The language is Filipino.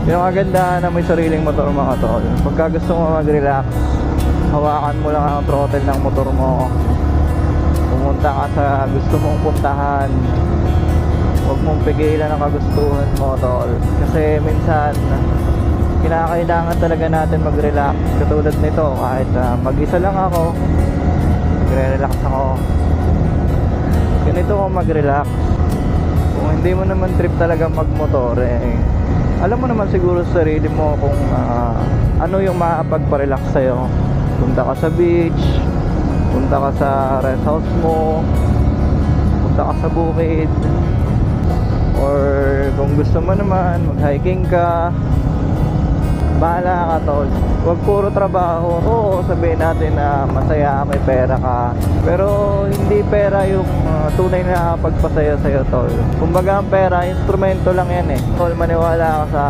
Yung kagandahan na may sariling motor mga tol, pagka gusto mo mag-relax, hawakan mo lang ang throttle ng motor mo, pumunta ka sa gusto mong puntahan, huwag mong pigilan ang kagustuhan mo tol. Kasi minsan kinakailangan talaga natin mag-relax. Katulad nito, kahit mag-isa lang ako, magre-relax ako. Ganito ko mag-relax. Kung hindi mo naman trip talaga magmotor, alam mo naman siguro sa sarili mo kung ano yung makapagpa-relax sa'yo. Punta ka sa beach, punta ka sa rest house mo, punta ka sa bukid, or kung gusto mo naman mag-hiking ka, bahala ka tol. Huwag puro trabaho. Oo, sabihin natin na masaya ka, may pera ka, pero hindi pera yung tunay na pagpasaya sa'yo tol. Kumbaga ang pera, instrumento lang yan tol. Maniwala ka sa